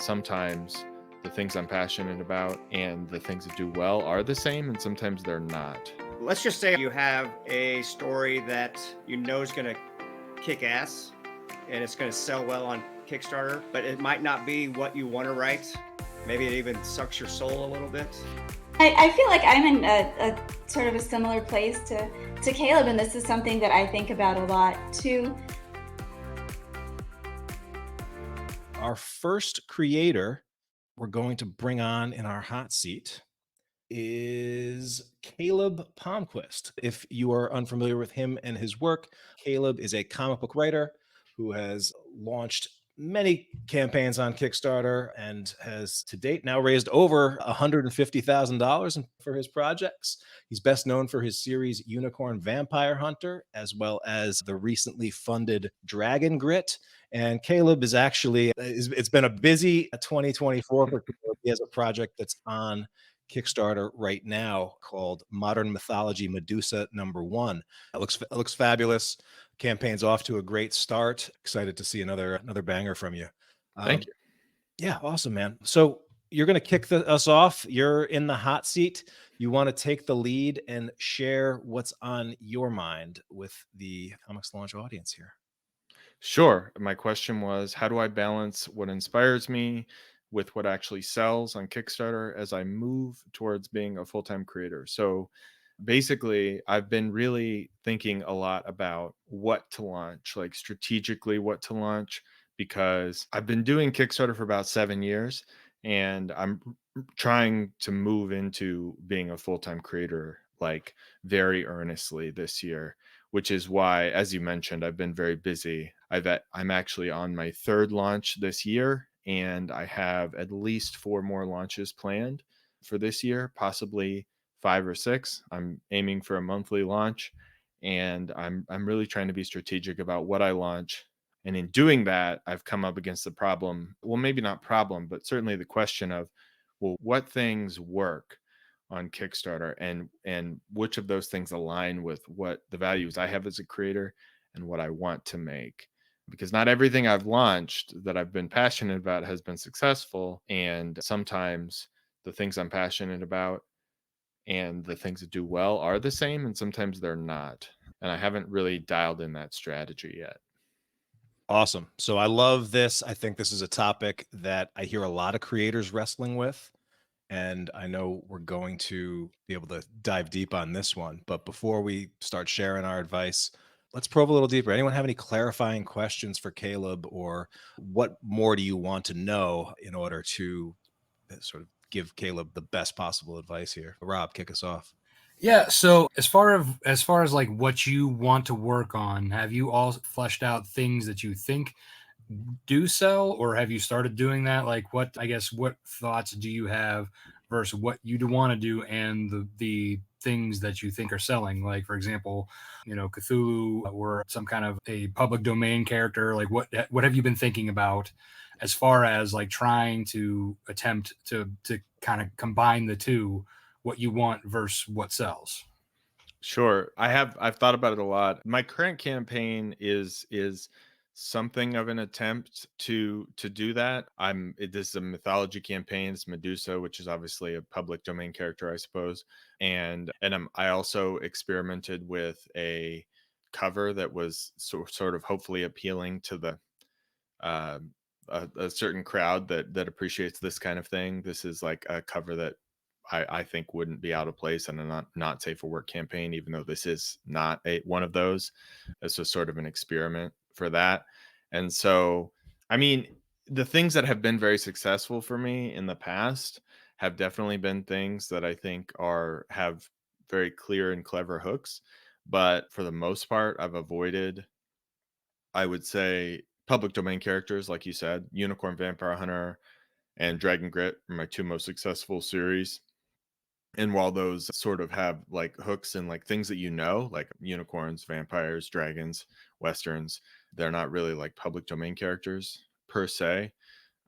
sometimes the things I'm passionate about and the things that do well are the same, and sometimes they're not. Let's just say you have a story that you know is going to kick ass and it's going to sell well on Kickstarter, but it might not be what you want to write. Maybe it even sucks your soul a little bit. I feel like I'm in a sort of a similar place to Caleb, and this is something that I think about a lot too. Our first creator we're going to bring on in our hot seat is Caleb Palmquist. If you are unfamiliar with him and his work, Caleb is a comic book writer who has launched many campaigns on Kickstarter and has to date now raised over $150,000 for his projects. He's best known for his series Unicorn Vampire Hunter, as well as the recently funded Dragon Grit. And Caleb is actually, it's been a busy 2024 for Caleb. He has a project that's on Kickstarter right now called Modern Mythology Medusa #1. It looks fabulous. Campaign's off to a great start. Excited to see another banger from you. Thank you. Yeah, awesome, man. So you're going to kick us off. You're in the hot seat. You want to take the lead and share what's on your mind with the ComixLaunch audience here. Sure. My question was, how do I balance what inspires me with what actually sells on Kickstarter as I move towards being a full-time creator? So basically, I've been really thinking a lot about what to launch, like strategically what to launch, because I've been doing Kickstarter for about 7 years and I'm trying to move into being a full-time creator like very earnestly this year, which is why, as you mentioned, I've been very busy. I'm actually on my third launch this year, and I have at least 4 more launches planned for this year, possibly 5 or 6. I'm aiming for a monthly launch, and I'm really trying to be strategic about what I launch. And in doing that, I've come up against the problem. Well, maybe not problem, but certainly the question of, well, what things work on Kickstarter, and which of those things align with what the values I have as a creator and what I want to make. Because not everything I've launched that I've been passionate about has been successful, and sometimes the things I'm passionate about and the things that do well are the same, and sometimes they're not. And I haven't really dialed in that strategy yet. Awesome. So I love this. I think this is a topic that I hear a lot of creators wrestling with. And I know we're going to be able to dive deep on this one. But before we start sharing our advice, let's probe a little deeper. Anyone have any clarifying questions for Caleb, or what more do you want to know in order to sort of give Caleb the best possible advice here? Rob, kick us off. Yeah, so as far as like what you want to work on, have you all fleshed out things that you think do sell, or have you started doing that? Like, what thoughts do you have versus what you do want to do, and the things that you think are selling? Like, for example, Cthulhu or some kind of a public domain character. Like, what have you been thinking about as far as like trying to attempt to kind of combine the two, what you want versus what sells? Sure. I've thought about it a lot. My current campaign is something of an attempt to do that. This is a mythology campaign. It's Medusa, which is obviously a public domain character, I suppose. I also experimented with a cover that was sort of hopefully appealing to the uh, a certain crowd that appreciates this kind of thing. This is like a cover that I think wouldn't be out of place in a not safe for work campaign, even though this is not one of those. This was sort of an experiment for that. And so, I mean, the things that have been very successful for me in the past have definitely been things that I think have very clear and clever hooks. But for the most part, I've avoided, I would say, public domain characters, like you said. Unicorn Vampire Hunter and Dragon Grit are my 2 most successful series. And while those sort of have like hooks and like things that like unicorns, vampires, dragons, westerns, they're not really like public domain characters per se.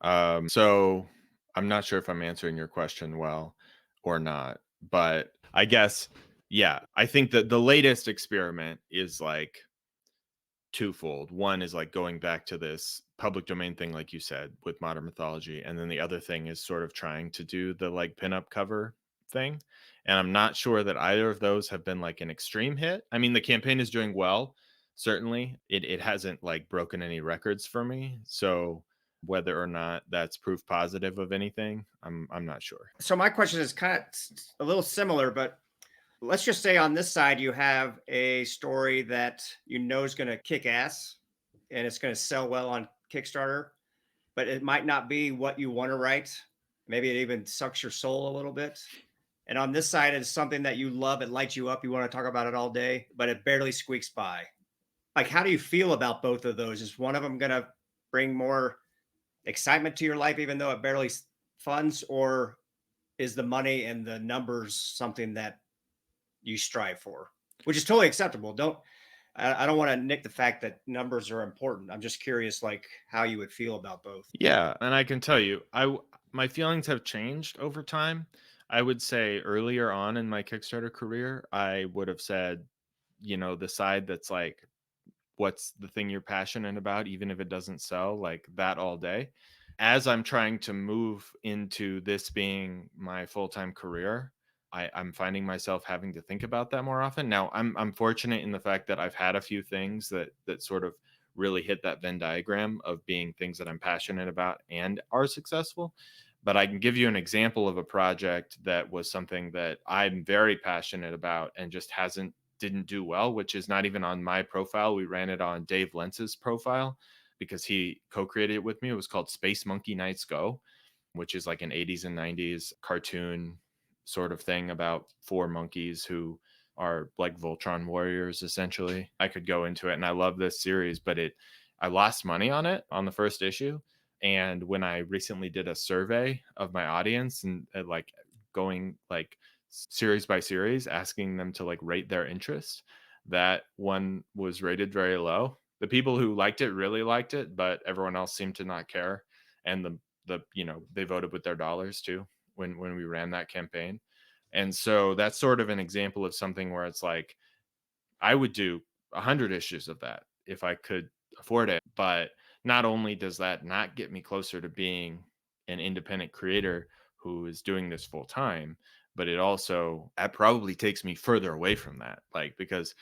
So I'm not sure if I'm answering your question well or not, but I guess, yeah, I think that the latest experiment is like twofold. One is like going back to this public domain thing, like you said, with modern mythology. And then the other thing is sort of trying to do the like pinup cover thing. And I'm not sure that either of those have been like an extreme hit. I mean, the campaign is doing well, certainly. It hasn't like broken any records for me. So whether or not that's proof positive of anything, I'm not sure. So my question is kind of a little similar, but let's just say on this side you have a story that you know is going to kick ass and it's going to sell well on Kickstarter, but it might not be what you want to write. Maybe it even sucks your soul a little bit. And on this side is something that you love, it lights you up, you want to talk about it all day, but it barely squeaks by. Like, how do you feel about both of those? Is one of them going to bring more excitement to your life, even though it barely funds, or is the money and the numbers something that you strive for, which is totally acceptable? I don't want to nick the fact that numbers are important. I'm just curious, like, how you would feel about both. Yeah, and I can tell you, my feelings have changed over time. I would say earlier on in my Kickstarter career, I would have said, the side that's like, what's the thing you're passionate about, even if it doesn't sell, like that all day. As I'm trying to move into this being my full-time career, I'm finding myself having to think about that more often. Now, I'm fortunate in the fact that I've had a few things that sort of really hit that Venn diagram of being things that I'm passionate about and are successful. But I can give you an example of a project that was something that I'm very passionate about and just didn't do well, which is not even on my profile. We ran it on Dave Lentz's profile because he co-created it with me. It was called Space Monkey Knights Go, which is like an 80s and 90s cartoon sort of thing about four monkeys who are like Voltron warriors, essentially. I could go into it, and I love this series, but I lost money on it on the first issue. And when I recently did a survey of my audience and like going like series by series, asking them to like rate their interest, that one was rated very low. The people who liked it really liked it, but everyone else seemed to not care. And they voted with their dollars too when we ran that campaign. And so that's sort of an example of something where it's like I would do 100 issues of that if I could afford it. But not only does that not get me closer to being an independent creator who is doing this full time, but that probably takes me further away from that. Like, because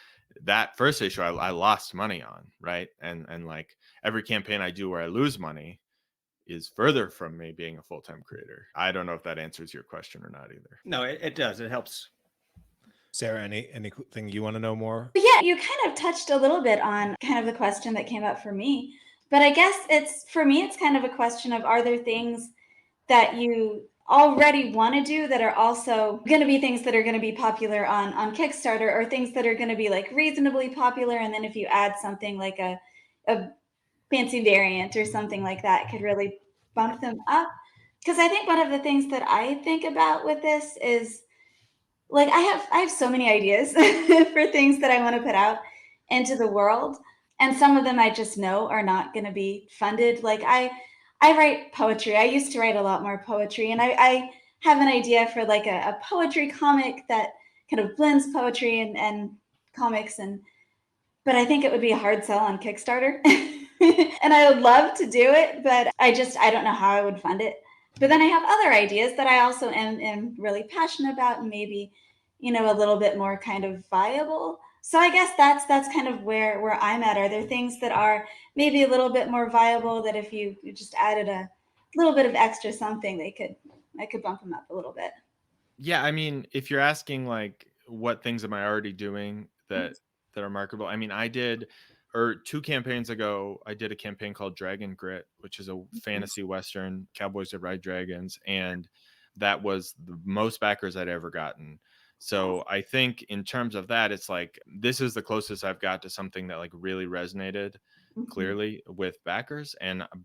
that first issue I lost money on, right? And like every campaign I do where I lose money is further from me being a full-time creator. I don't know if that answers your question or not either. No, it does. It helps. Sarah, anything you want to know more? Yeah, you kind of touched a little bit on kind of the question that came up for me. But I guess for me, it's kind of a question of, are there things that you already want to do that are also going to be things that are going to be popular on Kickstarter, or things that are going to be like reasonably popular, and then if you add something like a fancy variant or something like that, could really bump them up? Because I think one of the things that I think about with this is, like, I have so many ideas for things that I want to put out into the world, and some of them I just know are not going to be funded. Like, I write poetry. I used to write a lot more poetry, and I have an idea for like a poetry comic that kind of blends poetry and comics, but I think it would be a hard sell on Kickstarter. And I would love to do it, but I don't know how I would fund it. But then I have other ideas that I also am really passionate about, and maybe, a little bit more kind of viable. So I guess that's kind of where I'm at. Are there things that are maybe a little bit more viable, that if you just added a little bit of extra something, I could bump them up a little bit? Yeah, I mean, if you're asking like what things am I already doing that are marketable? I mean, I did or 2 campaigns ago, I did a campaign called Dragon Grit, which is a fantasy western, cowboys that ride dragons, and that was the most backers I'd ever gotten. So I think in terms of that, it's like this is the closest I've got to something that like really resonated Mhm. clearly with backers.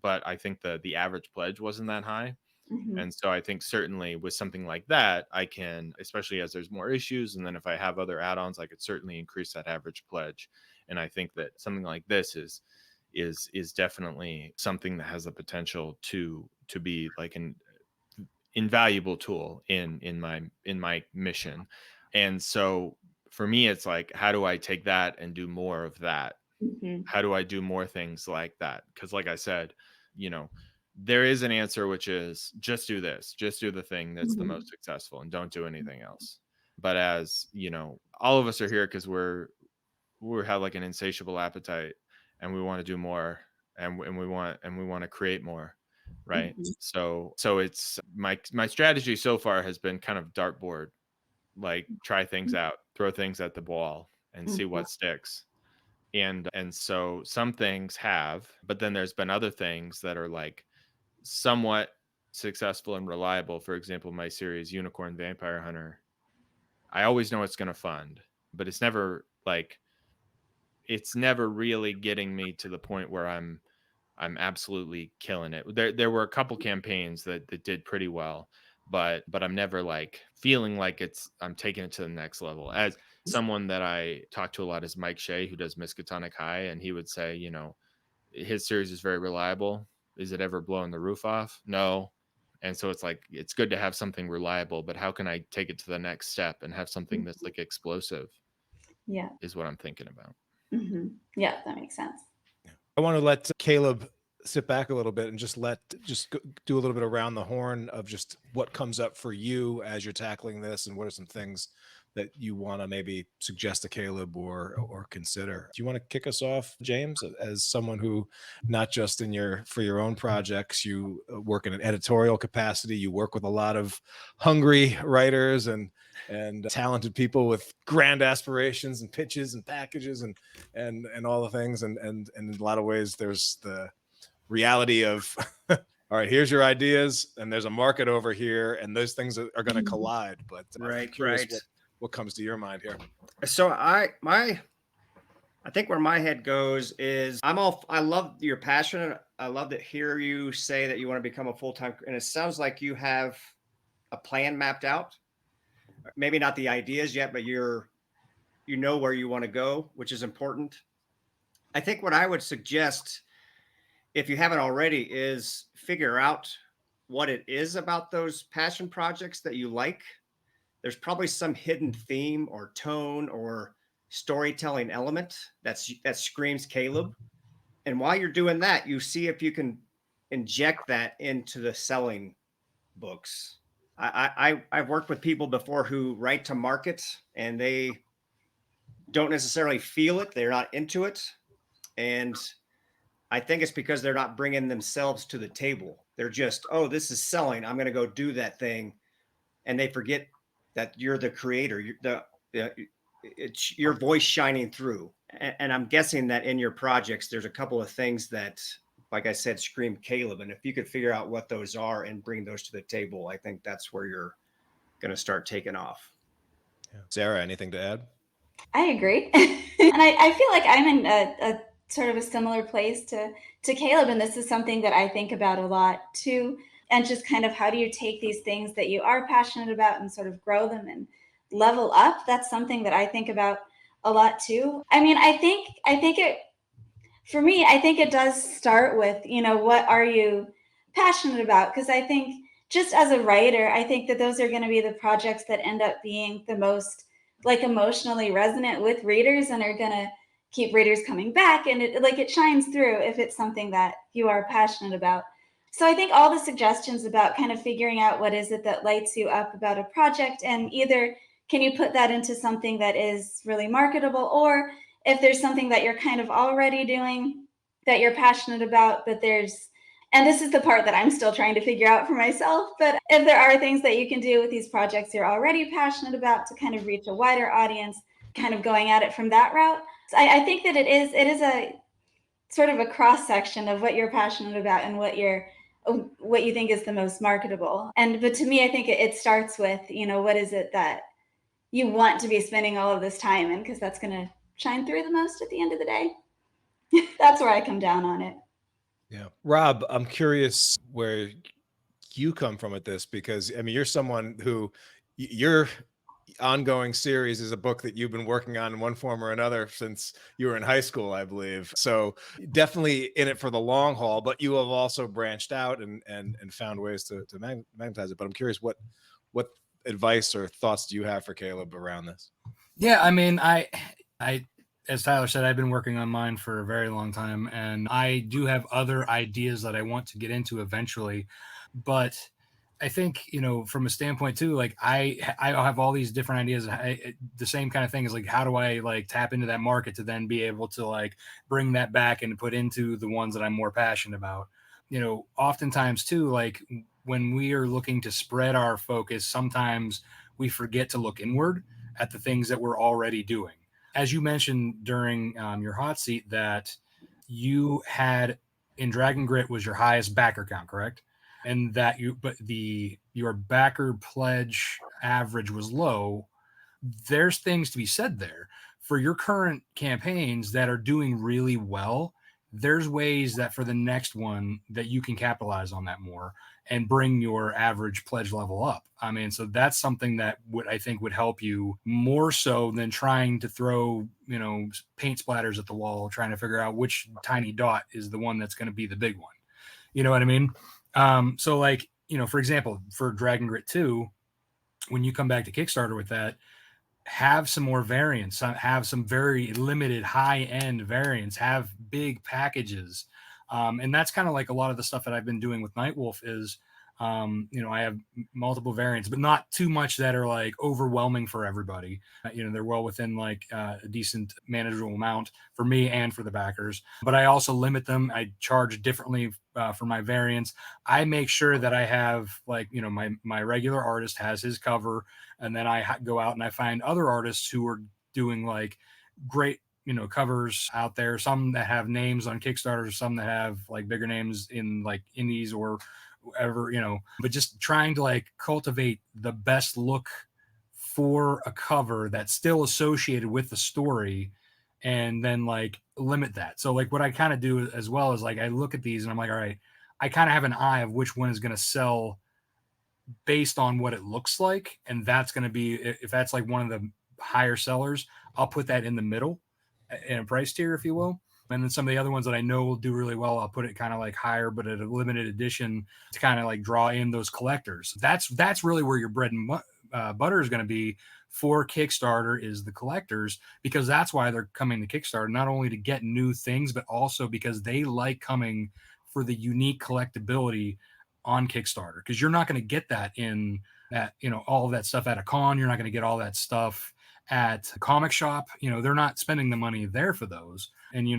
But I think the average pledge wasn't that high. Mhm. And so I think certainly with something like that, I can, especially as there's more issues, and then if I have other add-ons, I could certainly increase that average pledge. And I think that something like this is definitely something that has the potential to be like an invaluable tool in my mission. And so for me, it's like, how do I take that and do more of that? Mhm. How do I do more things like that? Because like I said, you know, there is an answer, which is just do this, just do the thing that's the most successful and don't do anything else. But as you know, all of us are here because we have like an insatiable appetite, and we want to do more, and we want to create more, right? Mhm. So it's my strategy so far has been kind of dartboard, like try things out, throw things at the wall, and see Mhm. what sticks. And so some things have, but then there's been other things that are like somewhat successful and reliable. For example, my series Unicorn Vampire Hunter, I always know it's going to fund, but it's never really getting me to the point where I'm absolutely killing it. There were a couple campaigns that did pretty well, but I'm never like feeling like I'm taking it to the next level. As someone that I talk to a lot is Mike Shea, who does Miskatonic High, and he would say, his series is very reliable. Is it ever blowing the roof off? No. And so it's like it's good to have something reliable, but how can I take it to the next step and have something that's like explosive? Yeah. Is what I'm thinking about. Yeah, that makes sense. I want to let Caleb sit back a little bit and just do a little bit around the horn of just what comes up for you as you're tackling this, and what are some things that you want to maybe suggest to Caleb or consider. Do you want to kick us off, James, as someone who not just for your own projects, you work in an editorial capacity, you work with a lot of hungry writers and talented people with grand aspirations and pitches and packages and all the things, and in a lot of ways there's the reality of all right, here's your ideas and there's a market over here, and those things are going to collide. But I'm curious what comes to your mind here. So I think where my head goes is I love your passion. I love to hear you say that you want to become a full-time, and it sounds like you have a plan mapped out. Maybe not the ideas yet, but you know where you want to go, which is important. I think what I would suggest, if you haven't already, is figure out what it is about those passion projects that you like. There's probably some hidden theme or tone or storytelling element that screams Caleb. And while you're doing that, you see if you can inject that into the selling books. I've worked with people before who write to market and they don't necessarily feel it. They're not into it. And I think it's because they're not bringing themselves to the table. They're just, oh, this is selling, I'm going to go do that thing. And they forget that you're the creator. It's your voice shining through. And I'm guessing that in your projects, there's a couple of things that, like I said, scream Caleb. And if you could figure out what those are and bring those to the table, I think that's where you're going to start taking off. Yeah. Sarah, anything to add? I agree. And I feel like I'm in a sort of a similar place to Caleb. And this is something that I think about a lot too. And just kind of how do you take these things that you are passionate about and sort of grow them and level up? That's something that I think about a lot too. I mean, I think for me, I think it does start with, what are you passionate about? Because I think just as a writer, I think that those are going to be the projects that end up being the most like emotionally resonant with readers and are going to keep readers coming back. And it shines through if it's something that you are passionate about. So I think all the suggestions about kind of figuring out what is it that lights you up about a project, and either can you put that into something that is really marketable, or if there's something that you're kind of already doing that you're passionate about, but and this is the part that I'm still trying to figure out for myself, but if there are things that you can do with these projects you're already passionate about to kind of reach a wider audience, kind of going at it from that route. So I think that it is a sort of a cross section of what you're passionate about and what you think is the most marketable. But to me, I think it starts with, what is it that you want to be spending all of this time in, because that's going to shine through the most at the end of the day. That's where I come down on it. Yeah. Rob, I'm curious where you come from at this, because I mean, you're someone who your ongoing series is a book that you've been working on in one form or another since you were in high school, I believe. So definitely in it for the long haul, but you have also branched out and found ways to magnetize it. But I'm curious what advice or thoughts do you have for Caleb around this? Yeah, I mean, I as Tyler said, I've been working on mine for a very long time, and I do have other ideas that I want to get into eventually. But I think, from a standpoint too, like I have all these different ideas. The same kind of thing is like, how do I like tap into that market to then be able to like bring that back and put into the ones that I'm more passionate about? Oftentimes too, like when we are looking to spread our focus, sometimes we forget to look inward at the things that we're already doing. As you mentioned during your hot seat, that you had in Dragon Grit was your highest backer count, correct? And that your backer pledge average was low. There's things to be said there for your current campaigns that are doing really well. There's ways that for the next one that you can capitalize on that more and bring your average pledge level up. I mean, so that's something that I think would help you more so than trying to throw, paint splatters at the wall, trying to figure out which tiny dot is the one that's going to be the big one. You know what I mean? So like, for example, for Dragon Grit 2, when you come back to Kickstarter with that, have some more variants, have some very limited high-end variants, have big packages. And that's kind of like a lot of the stuff that I've been doing with Nightwolf is, I have multiple variants, but not too much that are like overwhelming for everybody. They're well within like a decent manageable amount for me and for the backers, but I also limit them. I charge differently for my variants. I make sure that I have like, my regular artist has his cover, and then I go out and I find other artists who are doing like great, covers out there, some that have names on Kickstarter, some that have like bigger names in like indies or whatever, but just trying to like cultivate the best look for a cover that's still associated with the story, and then like limit that. So like what I kind of do as well is like I look at these and I'm like, all right, I kind of have an eye of which one is going to sell based on what it looks like, and that's going to be, if that's like one of the higher sellers, I'll put that in the middle in a price tier, if you will. And then some of the other ones that I know will do really well, I'll put it kind of like higher, but at a limited edition to kind of like draw in those collectors. That's really where your bread and butter is going to be for Kickstarter, is the collectors, because that's why they're coming to Kickstarter, not only to get new things, but also because they like coming for the unique collectability on Kickstarter, because you're not going to get that all of that stuff at a con. You're not going to get all that stuff at a comic shop. They're not spending the money there for those. And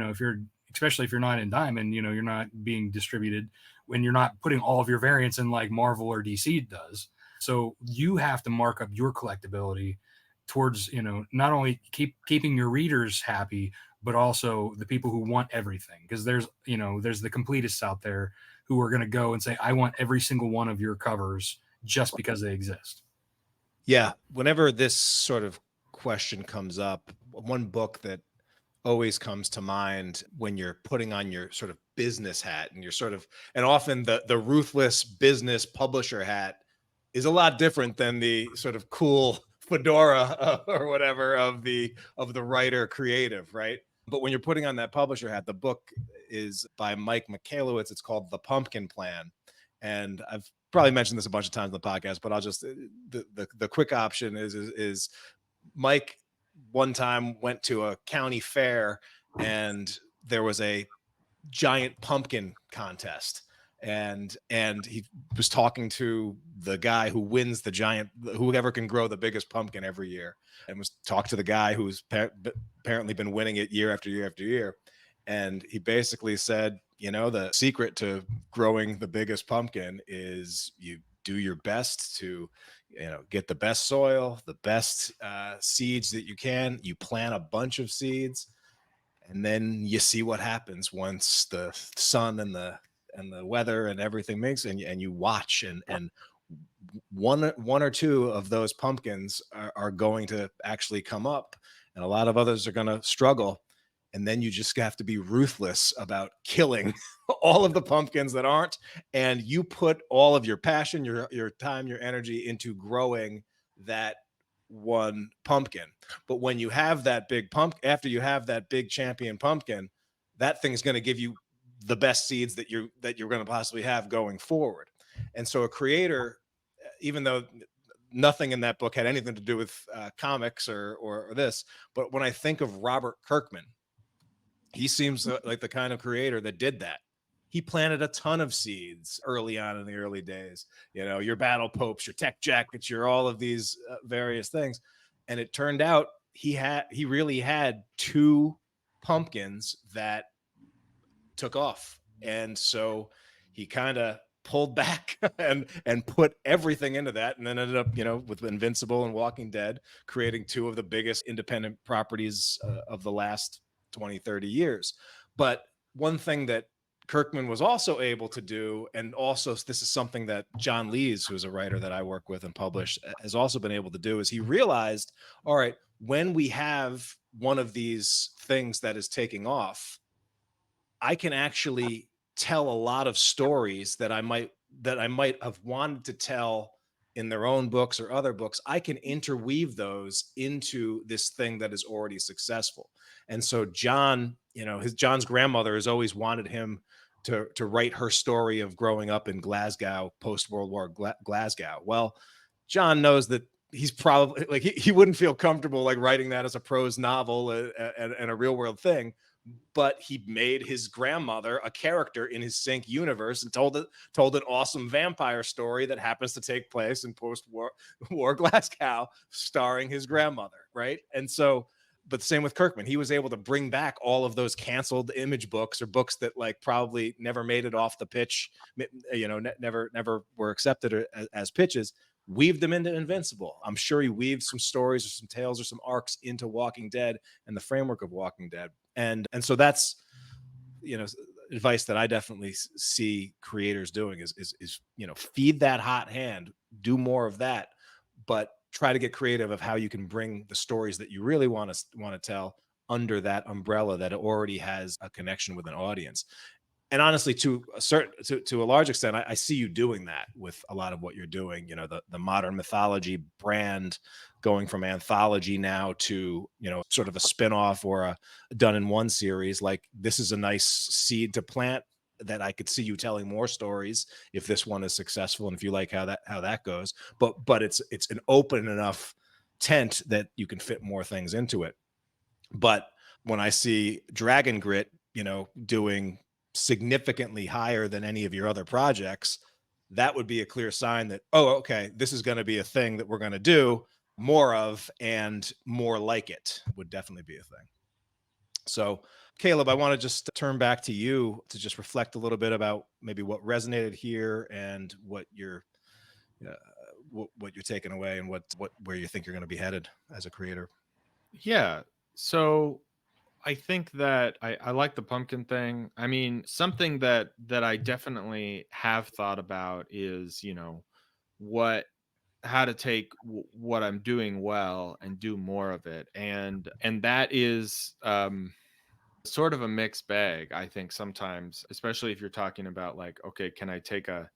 especially if you're not in Diamond, you're not being distributed, when you're not putting all of your variants in like Marvel or DC does. So you have to mark up your collectability towards, not only keeping your readers happy, but also the people who want everything. Because there's the completists out there who are going to go and say, I want every single one of your covers just because they exist. Yeah. Whenever this sort of question comes up, one book that always comes to mind when you're putting on your sort of business hat, and and often the ruthless business publisher hat is a lot different than the sort of cool fedora or whatever of the writer creative, right? But when you're putting on that publisher hat, the book is by Mike Michalowicz. It's called The Pumpkin Plan. And I've probably mentioned this a bunch of times on the podcast, but I'll just, the quick option is Mike one time went to a county fair, and there was a giant pumpkin contest. And he was talking to the guy who wins whoever can grow the biggest pumpkin every year, and was talked to the guy who's apparently been winning it year after year after year. And he basically said, the secret to growing the biggest pumpkin is you do your best to, get the best soil, the best seeds that you can. You plant a bunch of seeds, and then you see what happens once the sun and the weather and everything makes, and you watch, and one or two of those pumpkins are going to actually come up, and a lot of others are going to struggle. And then you just have to be ruthless about killing all of the pumpkins that aren't. And you put all of your passion, your time, your energy into growing that one pumpkin. But when you have that big after you have that big champion pumpkin, that thing's going to give you the best seeds that you're going to possibly have going forward. And so a creator, even though nothing in that book had anything to do with comics or this. But when I think of Robert Kirkman, he seems like the kind of creator that did that. He planted a ton of seeds early on in the early days. Your Battle Popes, your Tech Jackets, your all of these various things. And it turned out he really had 2 pumpkins that took off. And so he kind of pulled back and put everything into that, and then ended up, with Invincible and Walking Dead, creating 2 of the biggest independent properties of the last 20, 30 years. But one thing that Kirkman was also able to do, and also this is something that John Lees, who's a writer that I work with and publish, has also been able to do, is he realized, all right, when we have one of these things that is taking off, I can actually tell a lot of stories that I might have wanted to tell in their own books or other books. I can interweave those into this thing that is already successful. And so John, John's grandmother has always wanted him to write her story of growing up in Glasgow, post-World War Glasgow. Well, John knows that he's probably like, he wouldn't feel comfortable like writing that as a prose novel and a real world thing. But he made his grandmother a character in his Sync universe and told an awesome vampire story that happens to take place in post-war Glasgow, starring his grandmother, right? And so, but same with Kirkman, he was able to bring back all of those canceled Image books, or books that like probably never made it off the pitch, never were accepted as pitches. Weave them into Invincible. I'm sure he weaved some stories or some tales or some arcs into Walking Dead and the framework of Walking Dead. And so that's, advice that I definitely see creators doing is feed that hot hand, do more of that, but try to get creative of how you can bring the stories that you really want to tell under that umbrella that already has a connection with an audience. And honestly, to a large extent, I see you doing that with a lot of what you're doing. The modern mythology brand, going from anthology now to sort of a spinoff or a done in one series. Like, this is a nice seed to plant that I could see you telling more stories if this one is successful, and if you like how that goes. But it's an open enough tent that you can fit more things into it. But when I see Dragon Grit, doing significantly higher than any of your other projects, that would be a clear sign that, oh, okay, this is going to be a thing that we're going to do more of, and more like it would definitely be a thing. So Caleb, I want to just turn back to you to just reflect a little bit about maybe what resonated here and what you're taking away, and where you think you're going to be headed as a creator. Yeah. So I think that I like the pumpkin thing. I mean, something that I definitely have thought about is, how to take what I'm doing well and do more of it. And that is sort of a mixed bag, I think, sometimes, especially if you're talking about like, okay, can I take a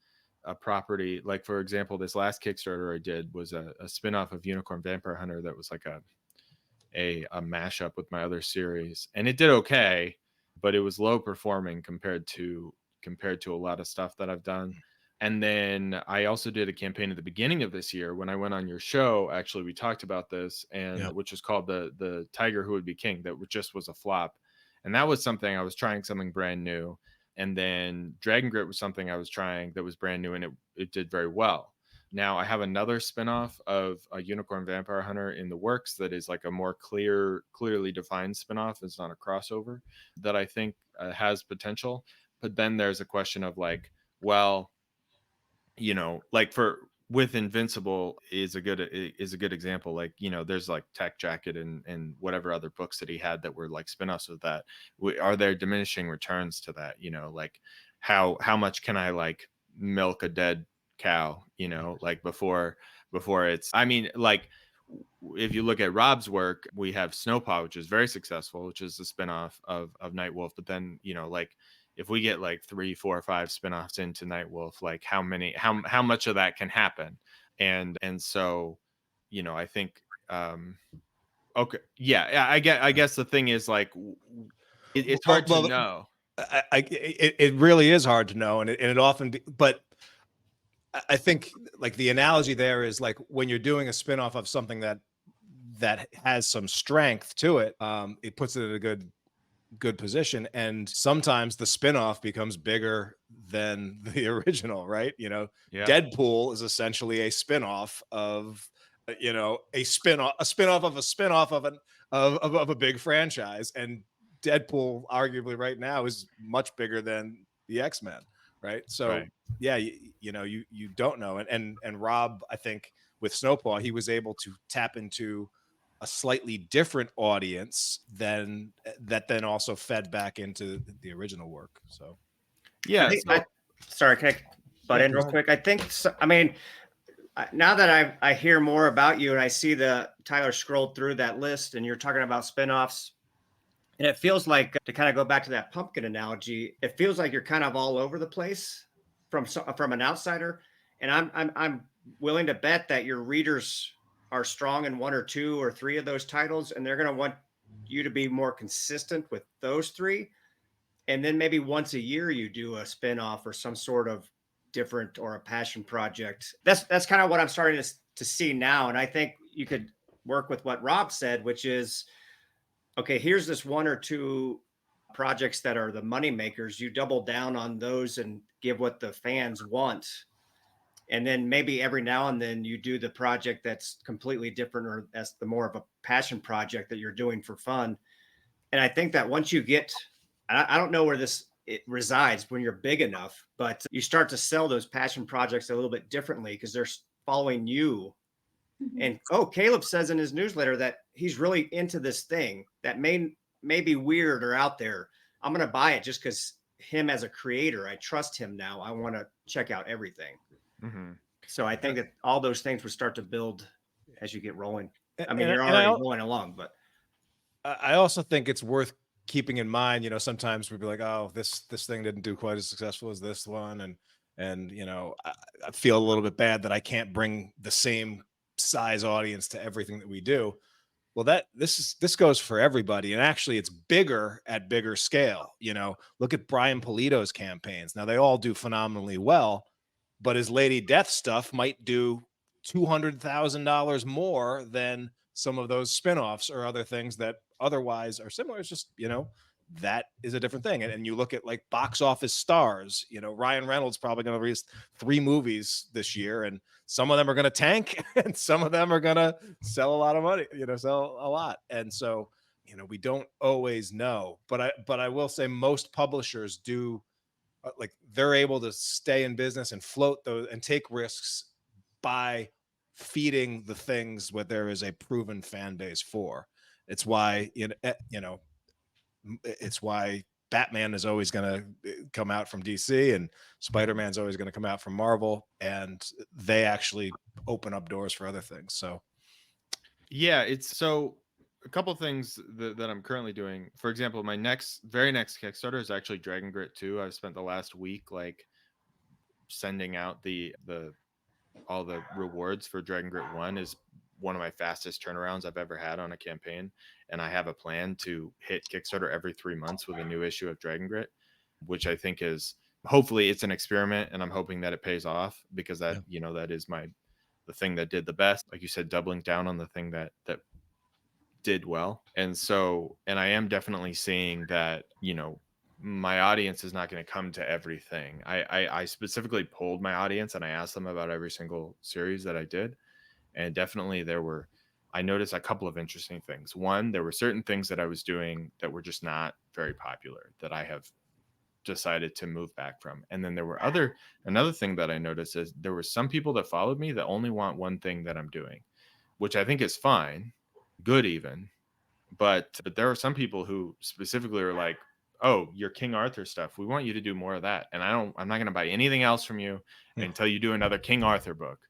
property, like, for example, this last Kickstarter I did was a spinoff of Unicorn Vampire Hunter that was like a mashup with my other series, and it did okay, but it was low performing compared to a lot of stuff that I've done. And then I also did a campaign at the beginning of this year when I went on your show. Actually, we talked about this, and which was called the Tiger Who Would Be King, that just was a flop. And that was something I was trying, something brand new. And then Dragon Grit was something I was trying that was brand new, and it did very well. Now I have another spinoff of a Unicorn Vampire Hunter in the works that is like a more clearly defined spinoff. It's not a crossover, that I think has potential. But then there's a question of like, well, like with Invincible is a good example. Like, there's like Tech Jacket and whatever other books that he had that were like spinoffs of that. Are there diminishing returns to that? Like how much can I like milk a dead cow, like before it's, I mean, like, if you look at Rob's work, we have Snowpaw, which is very successful, which is the spinoff of Nightwolf. But then, like, if we get like 3, 4, 5 spinoffs into Nightwolf, like how much of that can happen? And so, I think, okay. Yeah. I guess the thing is like, it's hard to know. It really is hard to know. And it often, but I think like the analogy there is like when you're doing a spinoff of something that has some strength to it, it puts it in a good position. And sometimes the spinoff becomes bigger than the original, right? Yeah. Deadpool is essentially a spinoff of, a spinoff of a spinoff of of a big franchise. And Deadpool, arguably right now, is much bigger than the X-Men, right? So Right. yeah, you don't know. And Rob, I think with Snowpaw, he was able to tap into a slightly different audience than that, then also fed back into the original work. So Yeah. Sorry, can I butt in real quick? I think, I mean, now that I hear more about you and I see Tyler scrolled through that list and you're talking about spinoffs, and it feels like, to kind of go back to that pumpkin analogy, it feels like you're kind of all over the place from an outsider. And I'm willing to bet that your readers are strong in one or two or three of those titles, and they're going to want you to be more consistent with those three. And then maybe once a year you do a spinoff or some sort of different or a passion project. That's kind of what I'm starting to see now. And I think you could work with what Rob said, which is, okay, here's this one or two projects that are the money makers. You double down on those and give what the fans want. And then maybe every now and then you do the project that's completely different, or that's the more of a passion project that you're doing for fun. And I think that once you get, I don't know where it resides when you're big enough, but you start to sell those passion projects a little bit differently because they're following you. And Caleb says in his newsletter that he's really into this thing that may be weird or out there. I'm going to buy it just because him as a creator, I trust him now. I want to check out everything. Mm-hmm. So I think that all those things would start to build as you get rolling. I mean, and you're already going along, but I also think it's worth keeping in mind, sometimes we'd be like, oh, this thing didn't do quite as successful as this one. And I feel a little bit bad that I can't bring the same size audience to everything that we do. Well, this goes for everybody. And actually it's bigger at bigger scale. Look at Brian Polito's campaigns. Now they all do phenomenally well, but his Lady Death stuff might do $200,000 more than some of those spinoffs or other things that otherwise are similar. It's just, that is a different thing. And you look at like box office stars, Ryan Reynolds probably going to release 3 movies this year, and some of them are going to tank and some of them are going to sell a lot of money, sell a lot. And so, we don't always know, but I will say most publishers do, like they're able to stay in business and float those and take risks by feeding the things where there is a proven fan base for. It's why, it's why Batman is always going to come out from DC and Spider-Man's always going to come out from Marvel, and they actually open up doors for other things. So yeah, it's so a couple things that I'm currently doing. For example, my very next Kickstarter is actually Dragon Grit 2. I've spent the last week like sending out all the rewards for Dragon Grit 1. Is one of my fastest turnarounds I've ever had on a campaign. And I have a plan to hit Kickstarter every 3 months with a new issue of Dragon Grit, which I think is, hopefully it's an experiment, and I'm hoping that it pays off, because that, that is the thing that did the best. Like you said, doubling down on the thing that did well. And I am definitely seeing that, my audience is not going to come to everything. I specifically polled my audience and I asked them about every single series that I did. And definitely I noticed a couple of interesting things. One, there were certain things that I was doing that were just not very popular that I have decided to move back from. And then there were another thing that I noticed is there were some people that followed me that only want one thing that I'm doing, which I think is fine, good even. But there are some people who specifically are like, oh, your King Arthur stuff, we want you to do more of that. And I'm not going to buy anything else from you until you do another King Arthur book.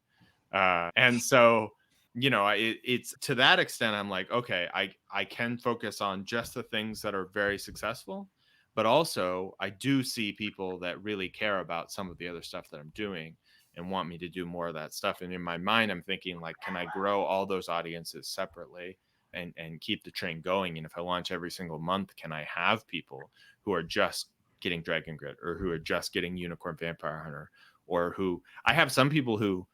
And so, it's to that extent, I'm like, okay, I can focus on just the things that are very successful, but also I do see people that really care about some of the other stuff that I'm doing and want me to do more of that stuff. And in my mind, I'm thinking like, can I grow all those audiences separately and keep the train going? And if I launch every single month, can I have people who are just getting Dragon Grit, or who are just getting Unicorn Vampire Hunter, or who I have some people who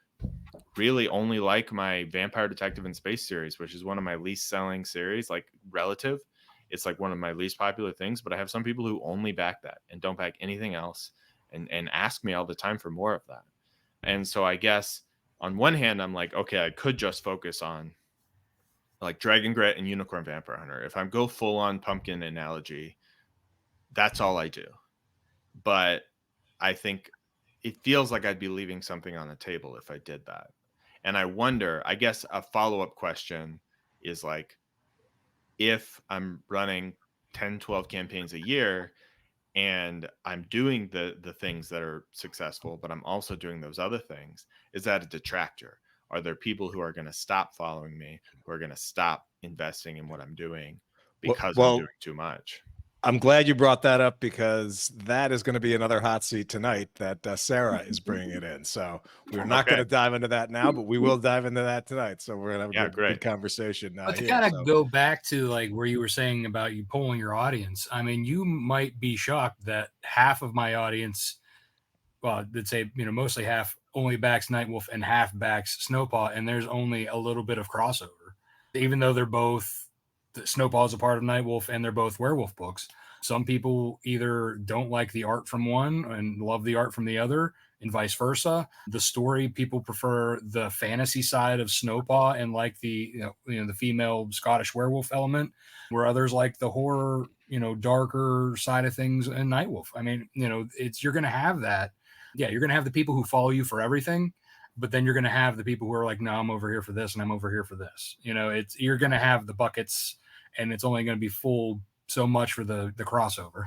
really only like my Vampire Detective in Space series, which is one of my least selling series, like relative. It's like one of my least popular things, but I have some people who only back that and don't back anything else and ask me all the time for more of that. And so I guess on one hand, I'm like, okay, I could just focus on like Dragon Grit and Unicorn Vampire Hunter. If I go full on pumpkin analogy, that's all I do. But I think it feels like I'd be leaving something on the table if I did that. And I wonder, I guess a follow-up question is like, if I'm running 10, 12 campaigns a year and I'm doing the things that are successful, but I'm also doing those other things, is that a detractor? Are there people who are going to stop following me, who are going to stop investing in what I'm doing because I'm doing too much? I'm glad you brought that up, because that is going to be another hot seat tonight that Sarah is bringing it in. So we're not going to dive into that now, but we will dive into that tonight. So we're going to have a good conversation. But to kind of go back to like where you were saying about you polling your audience, I mean, you might be shocked that half of my audience, well, let's say, mostly half only backs Nightwolf and half backs Snowpaw, and there's only a little bit of crossover, even though they're both, Snowpaw is a part of Nightwolf and they're both werewolf books. Some people either don't like the art from one and love the art from the other, and vice versa. The story, people prefer the fantasy side of Snowpaw and like the the female Scottish werewolf element, where others like the horror, darker side of things in Nightwolf. I mean, you're going to have that. Yeah, you're going to have the people who follow you for everything, but then you're going to have the people who are like, no, I'm over here for this and I'm over here for this. You're going to have the buckets, and it's only going to be full so much for the crossover.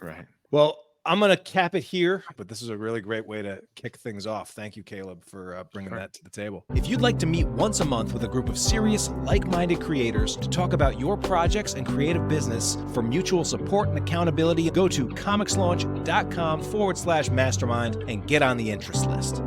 Right. Well, I'm going to cap it here, but this is a really great way to kick things off. Thank you, Caleb, for bringing that to the table. If you'd like to meet once a month with a group of serious, like-minded creators to talk about your projects and creative business for mutual support and accountability, go to ComixLaunch.com/mastermind and get on the interest list.